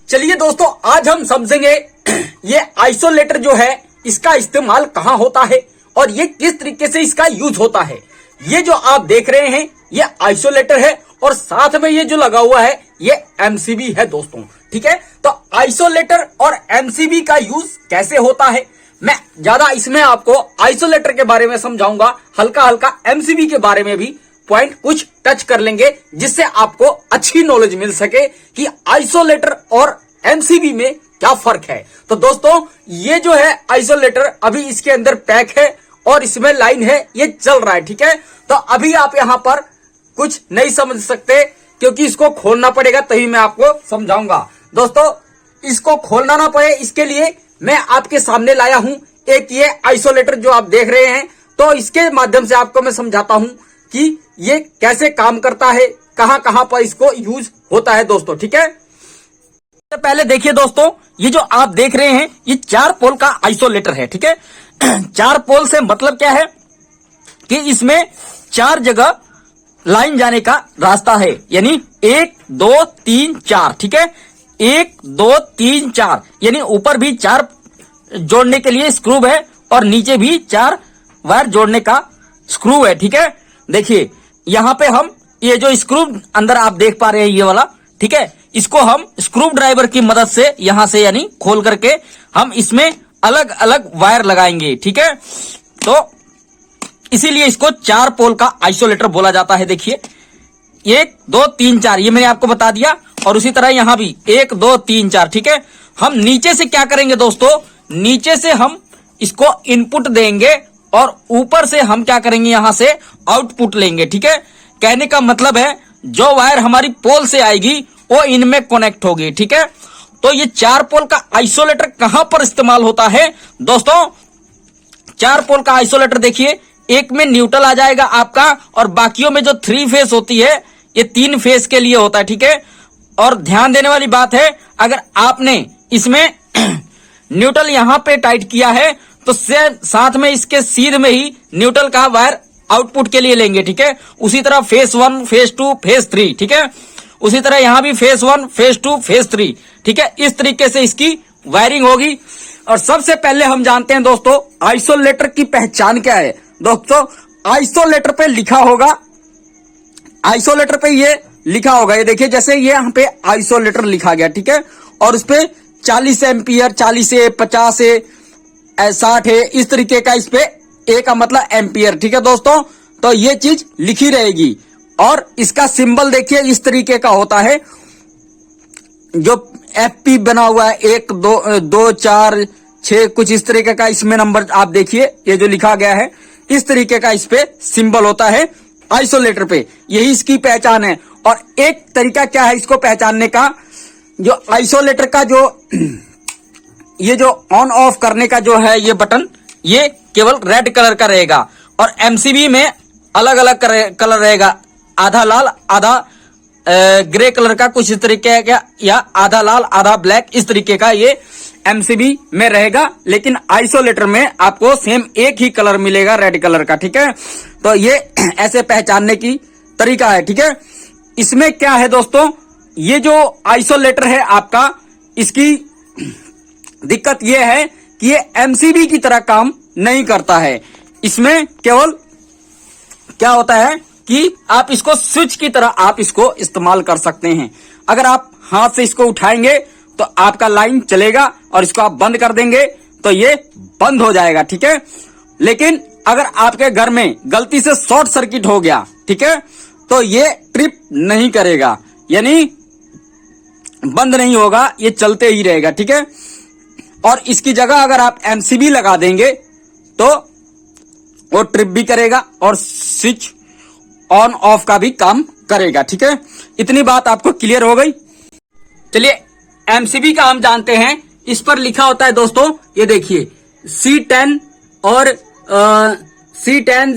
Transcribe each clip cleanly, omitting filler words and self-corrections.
चलिए दोस्तों, आज हम समझेंगे ये आइसोलेटर जो है इसका इस्तेमाल कहाँ होता है और ये किस तरीके से इसका यूज होता है। ये जो आप देख रहे हैं ये आइसोलेटर है और साथ में ये जो लगा हुआ है ये एमसीबी है दोस्तों। ठीक है, तो आइसोलेटर और एमसीबी का यूज कैसे होता है, मैं ज्यादा इसमें आपको आइसोलेटर के बारे में समझाऊंगा, हल्का हल्का एमसीबी के बारे में भी पॉइंट कुछ टच कर लेंगे, जिससे आपको अच्छी नॉलेज मिल सके कि आइसोलेटर और एमसीबी में क्या फर्क है। तो दोस्तों, ये जो है आइसोलेटर अभी इसके अंदर पैक है और इसमें लाइन है, ये चल रहा है। ठीक है, तो अभी आप यहां पर कुछ नहीं समझ सकते क्योंकि इसको खोलना पड़ेगा, तभी मैं आपको समझाऊंगा। दोस्तों, इसको खोलना ना पड़े इसके लिए मैं आपके सामने लाया हूं एक ये आइसोलेटर जो आप देख रहे हैं। तो इसके माध्यम से आपको मैं समझाता हूं कि ये कैसे काम करता है, कहां कहां पर इसको यूज होता है दोस्तों। ठीक है, तो पहले देखिए दोस्तों, ये जो आप देख रहे हैं ये 4 पोल का आइसोलेटर है। ठीक है, 4 पोल से मतलब क्या है कि इसमें 4 जगह लाइन जाने का रास्ता है, यानी 1 2 3 4। ठीक है, 1 2 3 4 यानी ऊपर भी 4 जोड़ने के लिए स्क्रू है और नीचे भी 4 वायर जोड़ने का स्क्रू है। ठीक है, देखिए यहां पे हम ये जो स्क्रू अंदर आप देख पा रहे हैं ये वाला, ठीक है, इसको हम स्क्रू ड्राइवर की मदद से यहां से यानी खोल करके हम इसमें अलग अलग वायर लगाएंगे। ठीक है, तो इसीलिए इसको 4 पोल का आइसोलेटर बोला जाता है। देखिए 1 2 3 4 ये मैंने आपको बता दिया, और उसी तरह यहां भी 1 2 3 4। ठीक है, हम नीचे से क्या करेंगे दोस्तों, नीचे से हम इसको इनपुट देंगे और ऊपर से हम क्या करेंगे, यहां से आउटपुट लेंगे। ठीक है, कहने का मतलब है जो वायर हमारी पोल से आएगी वो इनमें कनेक्ट होगी। ठीक है, तो ये 4 पोल का आइसोलेटर कहां पर इस्तेमाल होता है दोस्तों। 4 पोल का आइसोलेटर देखिए, एक में न्यूट्रल आ जाएगा आपका और बाकियों में जो 3 फेस होती है ये 3 फेस के लिए होता है। ठीक है, और ध्यान देने वाली बात है, अगर आपने इसमें न्यूट्रल यहां पे टाइट किया है तो साथ में इसके सीध में ही न्यूट्रल का वायर आउटपुट के लिए लेंगे। ठीक है, उसी तरह फेस 1 फेस 2 फेस 3। ठीक है, उसी तरह यहां भी फेस 1 फेस 2 फेस 3। ठीक है, इस तरीके से इसकी वायरिंग होगी। और सबसे पहले हम जानते हैं दोस्तों आइसोलेटर की पहचान क्या है। दोस्तों, आइसोलेटर पे लिखा होगा, आइसोलेटर पे ये लिखा होगा, ये देखिए जैसे ये यहाँ पे आइसोलेटर लिखा गया। ठीक है, और उस पे 40 एम्पियर, 40 है, 50 है, 60 है, इस तरीके का इस पे ए का मतलब एम्पियर। ठीक है दोस्तों, तो ये चीज लिखी रहेगी। और इसका सिंबल देखिए इस तरीके का होता है, जो एफपी बना हुआ है, 1 2 4 6 कुछ इस तरीके का इसमें नंबर आप देखिए, ये जो लिखा गया है इस तरीके का इस पे सिंबल होता है आइसोलेटर पे, यही इसकी पहचान है। और एक तरीका क्या है इसको पहचानने का, जो आइसोलेटर का जो ये जो ऑन ऑफ करने का जो है ये बटन, ये केवल रेड कलर का रहेगा और एमसीबी में अलग अलग कलर रहेगा, आधा लाल आधा ग्रे कलर का कुछ इस तरीके का, या आधा लाल आधा ब्लैक, इस तरीके का ये एमसीबी में रहेगा। लेकिन आइसोलेटर में आपको सेम एक ही कलर मिलेगा, रेड कलर का। ठीक है, तो ये ऐसे पहचानने की तरीका है। ठीक है, इसमें क्या है दोस्तों, ये जो आइसोलेटर है आपका, इसकी दिक्कत ये है कि ये एमसीबी की तरह काम नहीं करता है। इसमें केवल क्या होता है कि आप इसको स्विच की तरह आप इसको इस्तेमाल कर सकते हैं। अगर आप हाथ से इसको उठाएंगे तो आपका लाइन चलेगा और इसको आप बंद कर देंगे तो ये बंद हो जाएगा। ठीक है, लेकिन अगर आपके घर में गलती से शॉर्ट सर्किट हो गया, ठीक है, तो ये ट्रिप नहीं करेगा, यानी बंद नहीं होगा, ये चलते ही रहेगा। ठीक है, और इसकी जगह अगर आप एमसीबी लगा देंगे तो वो ट्रिप भी करेगा और स्विच ऑन ऑफ का भी काम करेगा। ठीक है, इतनी बात आपको क्लियर हो गई। चलिए एमसीबी का हम जानते हैं, इस पर लिखा होता है दोस्तों, ये देखिए C10 और C10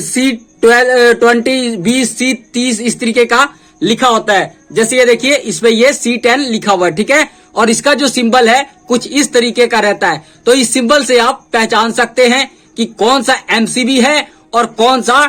C12 20 20 C30 इस तरीके का लिखा होता है। जैसे ये देखिए इसमें ये C10 लिखा हुआ है। ठीक है, और इसका जो सिंबल है कुछ इस तरीके का रहता है। तो इस सिंबल से आप पहचान सकते हैं कि कौन सा एमसीबी है और कौन सा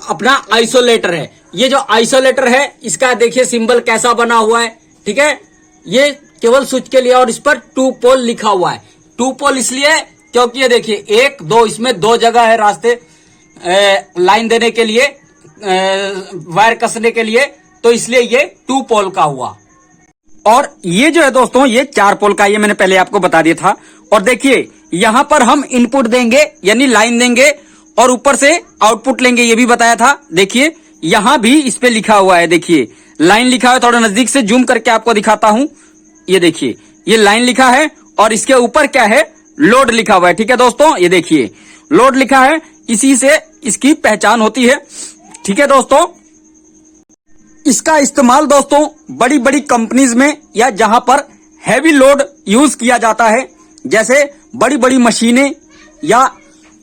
अपना आइसोलेटर है। ये जो आइसोलेटर है इसका देखिए सिंबल कैसा बना हुआ है, ठीक है, ये केवल स्विच के लिए, और इस पर 2 पोल लिखा हुआ है। 2 पोल इसलिए क्योंकि ये देखिए 1 2 इसमें 2 जगह है रास्ते लाइन देने के लिए, वायर कसने के लिए, तो इसलिए ये 2 पोल का हुआ। और ये जो है दोस्तों ये 4 पोल का, ये मैंने पहले आपको बता दिया था। और देखिए यहां पर हम इनपुट देंगे यानी लाइन देंगे और ऊपर से आउटपुट लेंगे, ये भी बताया था। देखिए यहां भी इस पे लिखा हुआ है, देखिए लाइन लिखा है, थोड़ा नजदीक से जूम करके आपको दिखाता हूं। ये देखिए ये लाइन लिखा है और इसके ऊपर क्या है, लोड लिखा हुआ है। ठीक है दोस्तों, ये देखिए लोड लिखा है, इसी से इसकी पहचान होती है। ठीक है दोस्तों, इसका इस्तेमाल दोस्तों बड़ी बड़ी कंपनीज में या जहां पर हैवी लोड यूज किया जाता है, जैसे बड़ी बड़ी मशीनें या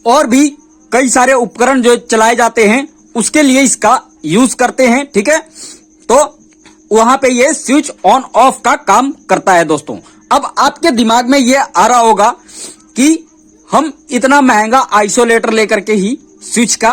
और भी कई सारे उपकरण जो चलाए जाते हैं, उसके लिए इसका यूज करते हैं। ठीक है, तो वहां पे ये स्विच ऑन ऑफ का काम करता है दोस्तों। अब आपके दिमाग में ये आ रहा होगा कि हम इतना महंगा आइसोलेटर लेकर के ही स्विच का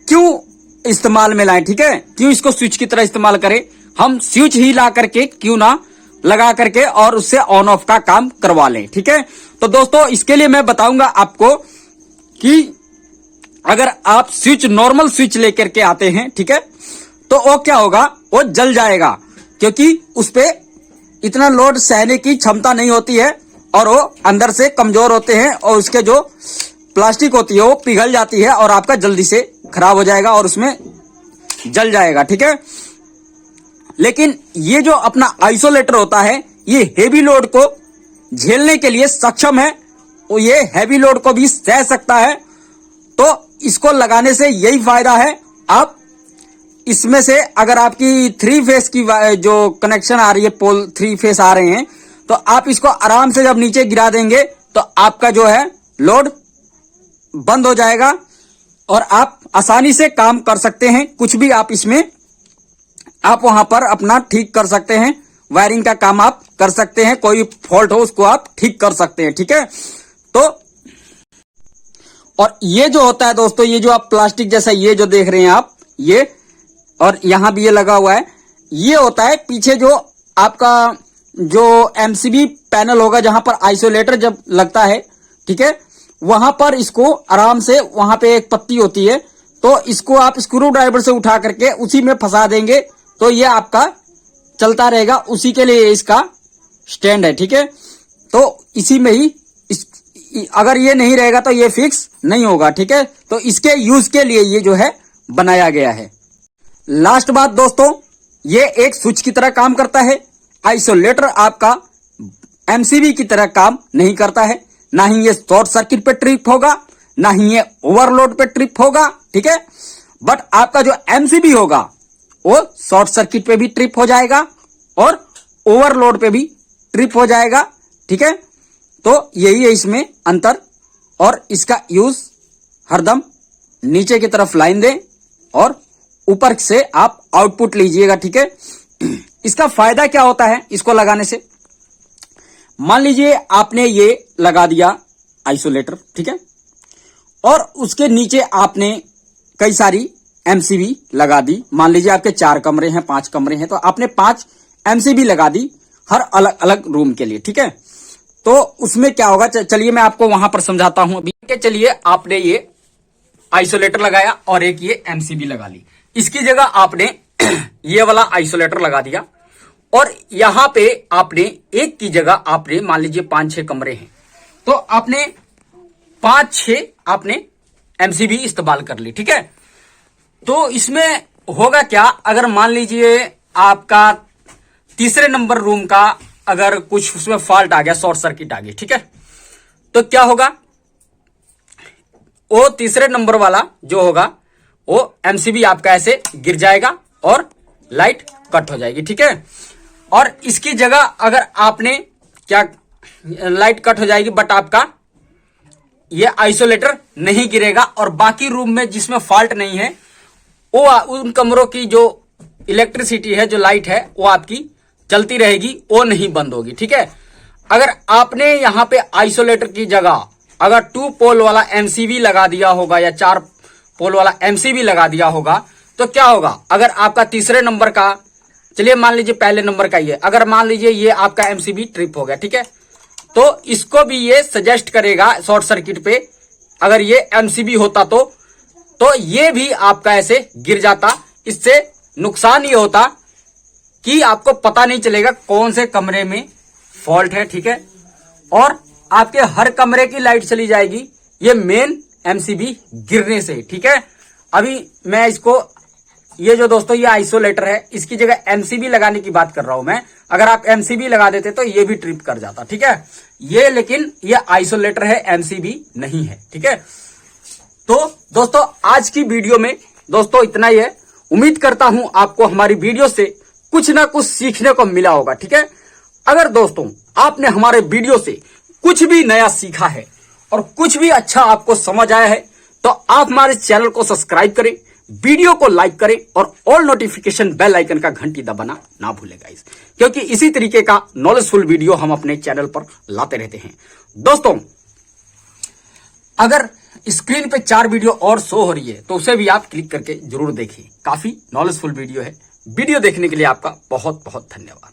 क्यों इस्तेमाल में लाएं। ठीक है, क्यों इसको स्विच की तरह इस्तेमाल करें, हम स्विच ही ला करके क्यों ना लगा करके और उससे ऑन ऑफ का काम करवा लें। ठीक है, तो दोस्तों इसके लिए मैं बताऊंगा आपको कि अगर आप स्विच नॉर्मल स्विच लेकर के आते हैं, ठीक है, तो वो क्या होगा, वो जल जाएगा, क्योंकि उस पे इतना लोड सहने की क्षमता नहीं होती है और वो अंदर से कमजोर होते हैं और उसके जो प्लास्टिक होती है वो पिघल जाती है और आपका जल्दी से खराब हो जाएगा और उसमें जल जाएगा। ठीक है, लेकिन ये जो अपना आइसोलेटर होता है ये हेवी लोड को झेलने के लिए सक्षम है, वो ये हेवी लोड को भी सह सकता है। तो इसको लगाने से यही फायदा है, आप इसमें से अगर आपकी 3 फेस की जो कनेक्शन आ रही है, पोल 3 फेस आ रहे हैं, तो आप इसको आराम से जब नीचे गिरा देंगे तो आपका जो है लोड बंद हो जाएगा और आप आसानी से काम कर सकते हैं। कुछ भी आप इसमें आप वहां पर अपना ठीक कर सकते हैं, वायरिंग का काम आप कर सकते हैं, कोई फॉल्ट हो उसको आप ठीक कर सकते हैं। ठीक है, तो और ये जो होता है दोस्तों, ये जो आप प्लास्टिक जैसा ये जो देख रहे हैं आप, ये और यहां भी ये लगा हुआ है, ये होता है पीछे जो आपका जो एमसीबी पैनल होगा, जहां पर आइसोलेटर जब लगता है, ठीक है, वहां पर इसको आराम से, वहां पे एक पत्ती होती है, तो इसको आप स्क्रू ड्राइवर से उठा करके उसी में फंसा देंगे तो ये आपका चलता रहेगा, उसी के लिए इसका स्टैंड है। ठीक है, तो इसी में ही अगर ये नहीं रहेगा तो ये फिक्स नहीं होगा। ठीक है, तो इसके यूज के लिए ये जो है बनाया गया है। लास्ट बात दोस्तों, ये एक स्विच की तरह काम करता है, आइसोलेटर आपका एमसीबी की तरह काम नहीं करता है, ना ही ये शॉर्ट सर्किट पे ट्रिप होगा, ना ही ये ओवरलोड पे ट्रिप होगा। ठीक है, बट आपका जो एमसीबी होगा वो शॉर्ट सर्किट पे भी ट्रिप हो जाएगा और ओवरलोड पे भी ट्रिप हो जाएगा। ठीक है, तो यही है इसमें अंतर। और इसका यूज हरदम नीचे की तरफ लाइन दें और ऊपर से आप आउटपुट लीजिएगा। ठीक है, इसका फायदा क्या होता है इसको लगाने से, मान लीजिए आपने ये लगा दिया आइसोलेटर, ठीक है, और उसके नीचे आपने कई सारी एमसीबी लगा दी। मान लीजिए आपके 4 कमरे हैं, 5 कमरे हैं, तो आपने 5 एमसीबी लगा दी हर अलग अलग रूम के लिए। ठीक है, तो उसमें क्या होगा, चलिए मैं आपको वहां पर समझाता हूं अभी। चलिए आपने ये आइसोलेटर लगाया और एक ये एमसीबी लगा ली, इसकी जगह आपने ये वाला आइसोलेटर लगा दिया और यहां पे आपने एक की जगह आपने मान लीजिए 5-6 कमरे हैं, तो आपने 5-6 आपने एमसीबी इस्तेमाल कर ली। ठीक है, तो इसमें होगा क्या, अगर मान लीजिए आपका तीसरे नंबर रूम का अगर कुछ उसमें फॉल्ट आ गया, शॉर्ट सर्किट आ गई, ठीक है, तो क्या होगा, वो तीसरे नंबर वाला जो होगा वो एमसीबी आपका ऐसे गिर जाएगा और लाइट कट हो जाएगी। ठीक है, और इसकी जगह अगर आपने क्या, लाइट कट हो जाएगी बट आपका ये आइसोलेटर नहीं गिरेगा और बाकी रूम में जिसमें फॉल्ट नहीं है वो उन कमरों की जो इलेक्ट्रिसिटी है, जो लाइट है, वो आपकी चलती रहेगी, वो नहीं बंद होगी। ठीक है, अगर आपने यहां पे आइसोलेटर की जगह अगर 2 पोल वाला एमसीबी लगा दिया होगा या 4 पोल वाला एमसीबी लगा दिया होगा, तो क्या होगा, अगर आपका तीसरे नंबर का चलिए मान लीजिए पहले नंबर का ये, अगर मान लीजिए ये आपका एमसीबी ट्रिप हो गया, ठीक है, तो इसको भी ये सजेस्ट करेगा शॉर्ट सर्किट पे। अगर ये एमसीबी होता तो ये भी आपका ऐसे गिर जाता। इससे नुकसान ये होता कि आपको पता नहीं चलेगा कौन से कमरे में फॉल्ट है, ठीक है, और आपके हर कमरे की लाइट चली जाएगी ये मेन एमसीबी गिरने से, ठीक है। अभी मैं इसको, ये जो दोस्तों ये आइसोलेटर है, इसकी जगह एमसीबी लगाने की बात कर रहा हूं मैं। अगर आप एमसीबी लगा देते तो ये भी ट्रिप कर जाता, ठीक है। ये लेकिन ये आइसोलेटर है, एमसीबी नहीं है, ठीक है। तो दोस्तों आज की वीडियो में दोस्तों इतना ही है। उम्मीद करता हूं आपको हमारी वीडियो से कुछ ना कुछ सीखने को मिला होगा, ठीक है। अगर दोस्तों आपने हमारे वीडियो से कुछ भी नया सीखा है और कुछ भी अच्छा आपको समझ आया है तो आप हमारे चैनल को सब्सक्राइब करें, वीडियो को लाइक करें और ऑल नोटिफिकेशन बेल आइकन का घंटी दबाना ना भूलें गाइस, क्योंकि इसी तरीके का नॉलेजफुल वीडियो हम अपने चैनल पर लाते रहते हैं। दोस्तों अगर स्क्रीन पे 4 वीडियो और शो हो रही है तो उसे भी आप क्लिक करके जरूर देखिए, काफी नॉलेजफुल वीडियो है। वीडियो देखने के लिए आपका बहुत बहुत धन्यवाद।